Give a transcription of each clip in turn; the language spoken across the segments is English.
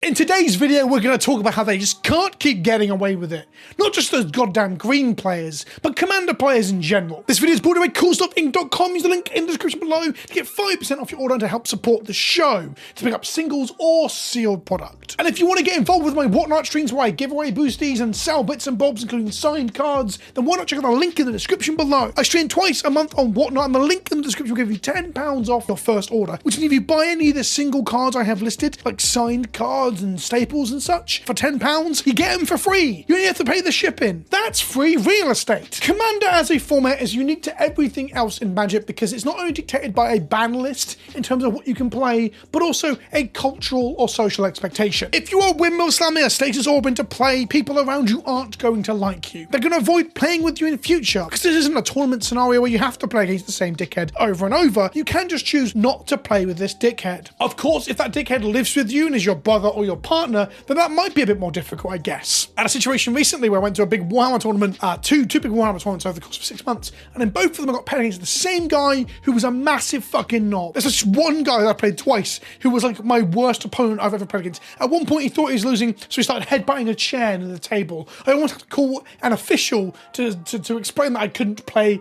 In today's video, we're going to talk about how they just can't keep getting away with it. Not just those goddamn green players, but Commander players in general. This video is brought to you by CoolStuffInc.com. Use the link in the description below to get 5% off your order and to help support the show, to pick up singles or sealed product. And if you want to get involved with my Whatnot streams where I give away boosties and sell bits and bobs, including signed cards, then why not check out the link in the description below. I stream twice a month on Whatnot, and the link in the description will give you £10 off your first order, which means if you buy any of the single cards I have listed, like signed cards and staples and such, for £10, you get them for free. You only have to pay the shipping. That's free real estate. Commander as a format is unique to everything else in Magic because it's not only dictated by a ban list in terms of what you can play, but also a cultural or social expectation. If you are windmill slamming a status orb into play, people around you aren't going to like you. They're going to avoid playing with you in future because this isn't a tournament scenario where you have to play against the same dickhead over and over. You can just choose not to play with this dickhead. Of course, if that dickhead lives with you and is your brother or your partner, then that might be a bit more difficult, I guess. I had a situation recently where I went to a big Warhammer tournament, two big Warhammer tournaments over the course of 6 months, and in both of them I got paired against the same guy who was a massive fucking knob. There's just one guy that I played twice who was like my worst opponent I've ever played against. At one point he thought he was losing, so he started headbutting a chair into the table. I almost had to call an official to explain that I couldn't play.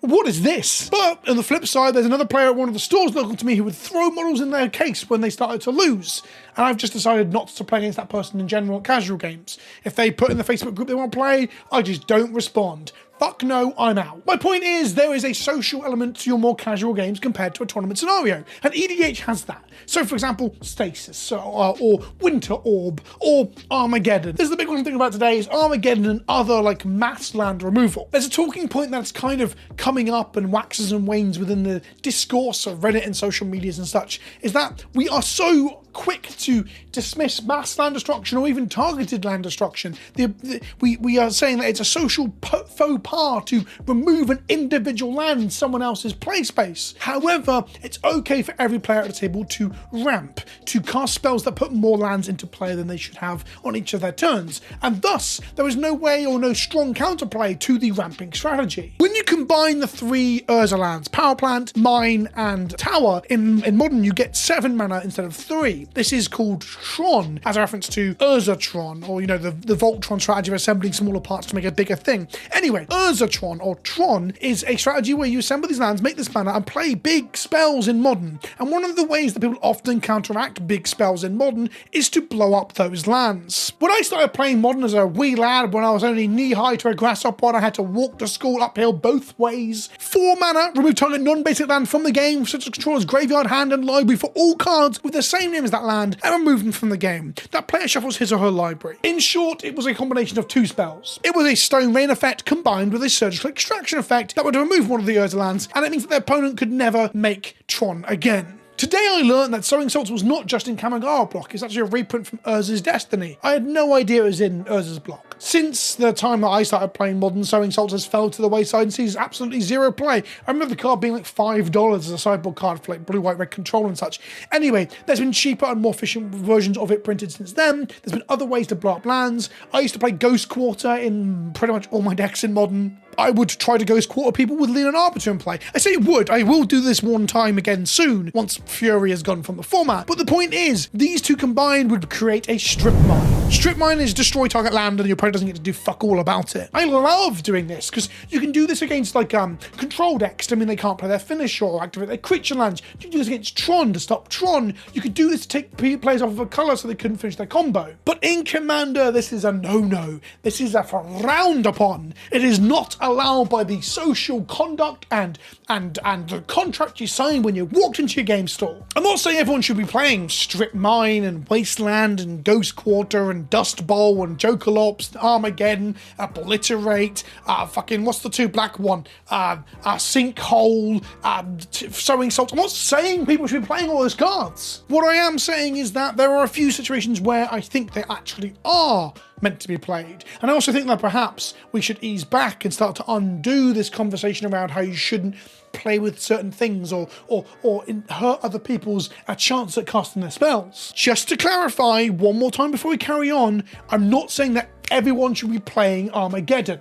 What is this? But on the flip side, there's another player at one of the stores local to me who would throw models in their case when they started to lose. And I've just decided not to play against that person in general at casual games. If they put in the Facebook group they want to play, I just don't respond. Fuck no, I'm out. My point is, there is a social element to your more casual games compared to a tournament scenario, and EDH has that. So for example, Stasis, or Winter Orb, or Armageddon. This is the big one I'm thinking about today, is Armageddon and other like mass land removal. There's a talking point that's kind of coming up and waxes and wanes within the discourse of Reddit and social medias and such, is that we are so quick to dismiss mass land destruction or even targeted land destruction. We are saying that it's a social faux pas to remove an individual land in someone else's play space. However, it's okay for every player at the table to ramp, to cast spells that put more lands into play than they should have on each of their turns, and thus there is no way or no strong counterplay to the ramping strategy. When you combine the three Urza lands, Power Plant, Mine, and Tower, in Modern you get 7 mana instead of 3. This is called Tron, as a reference to Urzatron, or the Voltron strategy of assembling smaller parts to make a bigger thing. Anyway, Urzatron, or Tron, is a strategy where you assemble these lands, make this mana, and play big spells in Modern. And one of the ways that people often counteract big spells in Modern is to blow up those lands. When I started playing Modern as a wee lad, when I was only knee-high to a grasshopper and I had to walk to school uphill both ways, 4 mana, remove target non-basic land from the game, such as controller's graveyard, hand, and library for all cards with the same name as that land, and remove them from the game. That player shuffles his or her library. In short, it was a combination of 2 spells. It was a Stone Rain effect combined with a Surgical Extraction effect that would remove one of the Urza lands, and it means that their opponent could never make Tron again. Today I learned that Sowing Salts was not just in Kamigawa block, it's actually a reprint from Urza's Destiny. I had no idea it was in Urza's block. Since the time that I started playing Modern, Sowing Salts has fell to the wayside and sees absolutely zero play. I remember the card being like $5 as a sideboard card for like blue, white, red control and such. Anyway, there's been cheaper and more efficient versions of it printed since then. There's been other ways to blow up lands. I used to play Ghost Quarter in pretty much all my decks in Modern. I would try to Ghost Quarter people with Leland Arbiter in play. I say would, I will do this one time again soon, once Fury has gone from the format. But the point is, these two combined would create a Strip Mine. Strip Mine is destroy target land and your opponent doesn't get to do fuck all about it. I love doing this, because you can do this against like control decks to mean they can't play their finish or activate their creature lands. You can do this against Tron to stop Tron. You could do this to take players off of a colour so they couldn't finish their combo. But in Commander, this is a no-no. This is a frowned upon. It is not allowed by the social conduct and the contract you signed when you walked into your game store. I'm not saying everyone should be playing Strip Mine and Wasteland and Ghost Quarter and Dust Bowl and Jokerlops, Armageddon, Obliterate, fucking what's the 2 black one? Sinkhole, Sowing Salt. I'm not saying people should be playing all those cards. What I am saying is that there are a few situations where I think they actually are meant to be played. And I also think that perhaps we should ease back and start to undo this conversation around how you shouldn't play with certain things or hurt other people's chance at casting their spells. Just to clarify one more time before we carry on, I'm not saying that everyone should be playing Armageddon.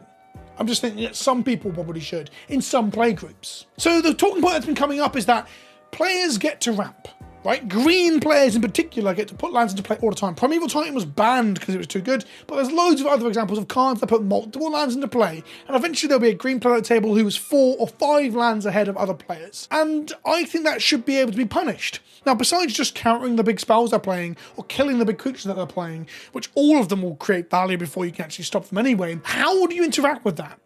I'm just thinking that some people probably should, in some play groups. So the talking point that's been coming up is that players get to ramp. right? Green players in particular get to put lands into play all the time. Primeval Titan was banned because it was too good, but there's loads of other examples of cards that put multiple lands into play, and eventually there'll be a green player at the table who is 4 or 5 lands ahead of other players. And I think that should be able to be punished. Now, besides just countering the big spells they're playing or killing the big creatures that they're playing, which all of them will create value before you can actually stop them anyway, how do you interact with that?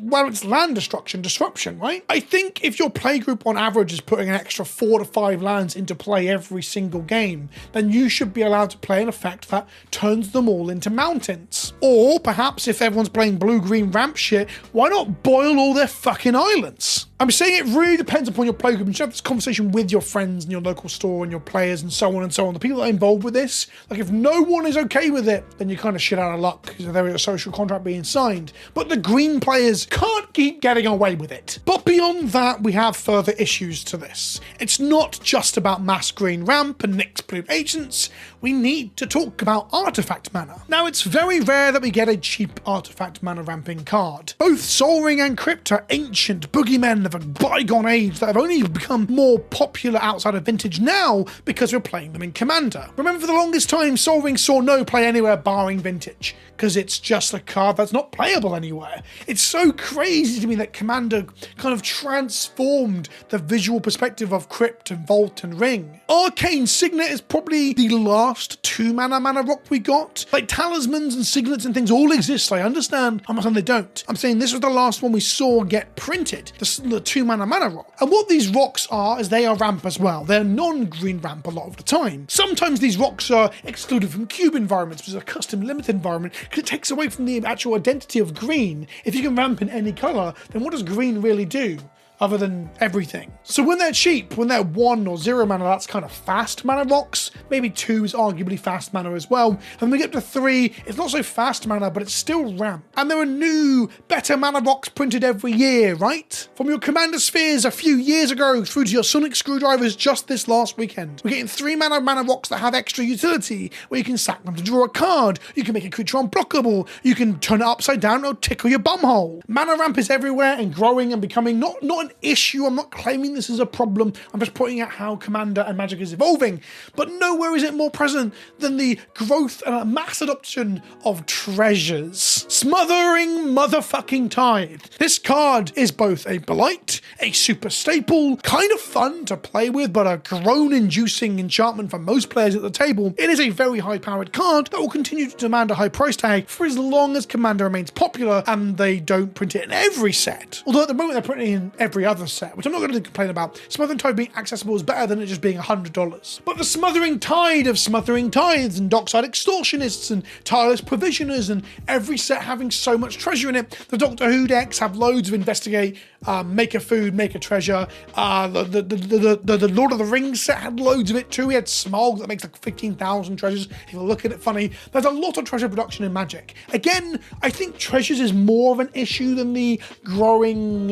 Well, it's land destruction, disruption, right? I think if your playgroup on average is putting an extra 4 to 5 lands into play every single game, then you should be allowed to play an effect that turns them all into mountains. Or perhaps if everyone's playing blue-green ramp shit, why not boil all their fucking islands? I'm saying it really depends upon your playgroup. You should have this conversation with your friends and your local store and your players and so on and so on. The people that are involved with this, like if no one is okay with it, then you're kind of shit out of luck because there is a social contract being signed. But the green players can't keep getting away with it. But beyond that, we have further issues to this. It's not just about mass green ramp and Nyx blue agents. We need to talk about artifact mana. Now, it's very rare that we get a cheap artifact mana ramping card. Both Sol Ring and Crypt are ancient boogeymen of a bygone age that have only become more popular outside of Vintage now because we're playing them in Commander. Remember, for the longest time, Sol Ring saw no play anywhere barring Vintage, because it's just a card that's not playable anywhere. It's so crazy to me that Commander kind of transformed the visual perspective of Crypt and Vault and Ring. Arcane Signet is probably the last 2-mana mana rock we got. Like, talismans and signets and things all exist, I understand. I'm not saying they don't. I'm saying this was the last one we saw get printed, the 2-mana mana rock. And what these rocks are is they are ramp as well. They're non-green ramp a lot of the time. Sometimes these rocks are excluded from cube environments, which is a custom limited environment, because it takes away from the actual identity of green. If you can ramp in any color, then what does green really do? Other than everything. So when they're cheap, when they're 1 or 0 mana, that's kind of fast mana rocks. Maybe 2 is arguably fast mana as well. And when we get to 3, it's not so fast mana, but it's still ramp. And there are new, better mana rocks printed every year, right? From your Commander Spheres a few years ago through to your Sonic Screwdrivers just this last weekend. We're getting 3 mana rocks that have extra utility, where you can sack them to draw a card, you can make a creature unblockable, you can turn it upside down or tickle your bumhole. Mana ramp is everywhere and growing and becoming not an issue. I'm not claiming this is a problem. I'm just pointing out how Commander and Magic is evolving. But nowhere is it more present than the growth and a mass adoption of treasures. Smothering motherfucking Tithe. This card is both a blight, a super staple, kind of fun to play with, but a groan-inducing enchantment for most players at the table. It is a very high-powered card that will continue to demand a high price tag for as long as Commander remains popular and they don't print it in every set. Although at the moment they're printing in every other set, which I'm not going to complain about. Smothering Tide being accessible is better than it just being $100. But the Smothering Tide of Smothering Tides and Dockside Extortionists and Tireless Provisioners and every set having so much treasure in it. The Doctor Who decks have loads of Investigate, Make a Food, Make a Treasure. The Lord of the Rings set had loads of it too. We had Smog that makes like 15,000 treasures. If you look at it funny, there's a lot of treasure production in Magic. Again, I think treasures is more of an issue than the growing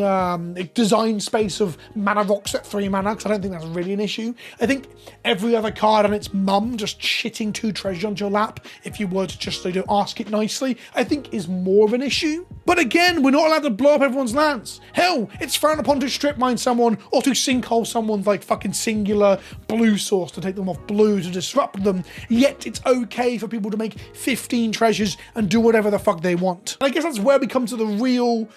design space of mana rocks at 3 mana, because I don't think that's really an issue. I think every other card and its mum just shitting 2 treasures onto your lap, if you were to just ask it nicely, I think is more of an issue. But again, we're not allowed to blow up everyone's lands. Hell, it's frowned upon to strip mine someone or to sinkhole someone's like fucking singular blue source to take them off blue to disrupt them, yet it's okay for people to make 15 treasures and do whatever the fuck they want. And I guess that's where we come to the real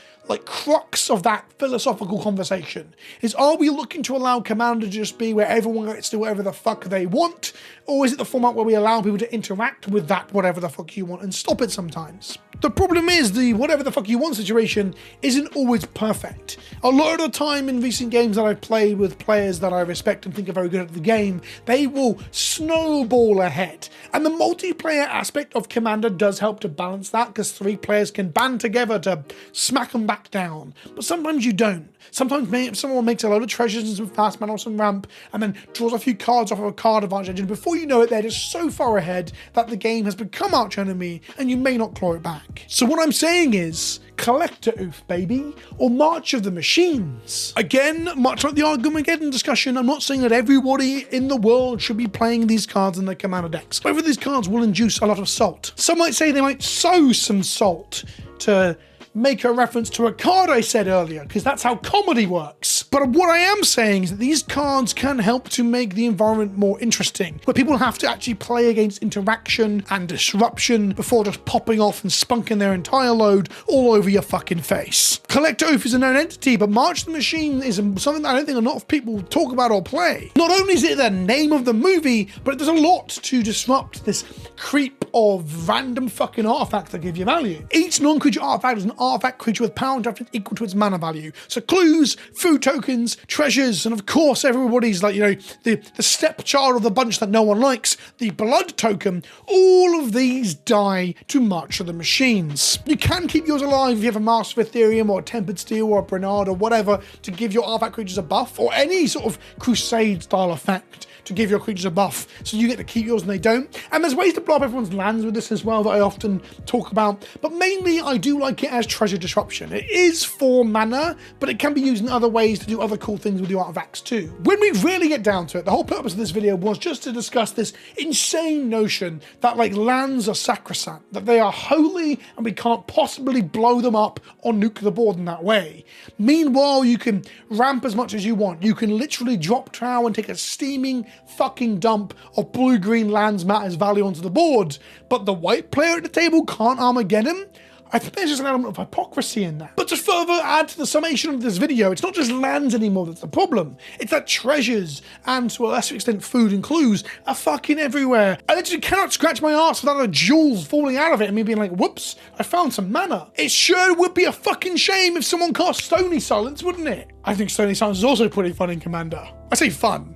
crux of that philosophical conversation, is are we looking to allow Commander to just be where everyone gets to do whatever the fuck they want, or is it the format where we allow people to interact with that whatever the fuck you want and stop it sometimes? The problem is the whatever the fuck you want situation isn't always perfect. A lot of the time in recent games that I've played with players that I respect and think are very good at the game, they will snowball ahead. And the multiplayer aspect of Commander does help to balance that, because 3 players can band together to smack them back down. But sometimes you don't. Sometimes someone makes a load of treasures and some fast mana or some ramp and then draws a few cards off of a card advantage engine. Before you know it, they're just so far ahead that the game has become arch enemy and you may not claw it back. So what I'm saying is, Collector Oof, baby, or March of the Machines. Again, much like the Armageddon discussion, I'm not saying that everybody in the world should be playing these cards in their Commander decks. However, these cards will induce a lot of salt. Some might say they might sow some salt to make a reference to a card I said earlier, because that's how comedy works. But what I am saying is that these cards can help to make the environment more interesting, where people have to actually play against interaction and disruption before just popping off and spunking their entire load all over your fucking face. Collector Oath is a known entity, but March the Machine is something that I don't think a lot of people talk about or play. Not only is it the name of the movie, but it does a lot to disrupt this creep of random fucking artifacts that give you value. Each non-creature artifact is an artifact creature with power and draft equal to its mana value. So clues, food tokens, treasures, and of course everybody's like, you know, the stepchild of the bunch that no one likes, the blood token, all of these die to March of the Machines. You can keep yours alive if you have a Master of Ethereum or a Tempered Steel or a Bernard or whatever to give your artifact creatures a buff, or any sort of Crusade style effect to give your creatures a buff, so you get to keep yours and they don't. And there's ways to blow up everyone's lands with this as well that I often talk about, but mainly I do like it as treasure disruption. It is 4 mana, but it can be used in other ways to do other cool things with your artifacts too. When we really get down to it, the whole purpose of this video was just to discuss this insane notion that like lands are sacrosanct, that they are holy and we can't possibly blow them up or nuke the board in that way. Meanwhile, you can ramp as much as you want. You can literally drop trow and take a steaming fucking dump of blue-green lands matters value onto the board, but the white player at the table can't Armageddon? I think there's just an element of hypocrisy in that. But to further add to the summation of this video, it's not just lands anymore that's the problem. It's that treasures, and to a lesser extent food and clues, are fucking everywhere. I literally cannot scratch my ass without a jewels falling out of it and me being like, whoops, I found some mana. It sure would be a fucking shame if someone cast Stony Silence, wouldn't it? I think Stony Silence is also pretty fun in Commander. I say fun.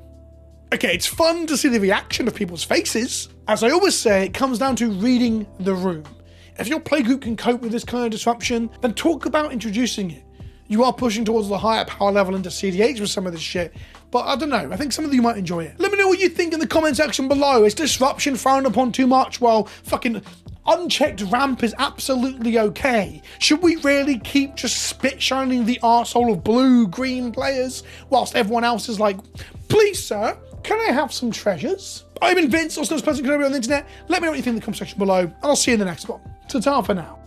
Okay, it's fun to see the reaction of people's faces. As I always say, it comes down to reading the room. If your playgroup can cope with this kind of disruption, then talk about introducing it. You are pushing towards the higher power level into CDH with some of this shit, but I don't know, I think some of you might enjoy it. Let me know what you think in the comment section below. Is disruption frowned upon too much while fucking unchecked ramp is absolutely okay? Should we really keep just spit shining the arsehole of blue-green players whilst everyone else is like, please sir, can I have some treasures? I've been Vince, also known as PleasantKenobi on the internet. Let me know what you think in the comment section below, and I'll see you in the next one. Ta-ta for now.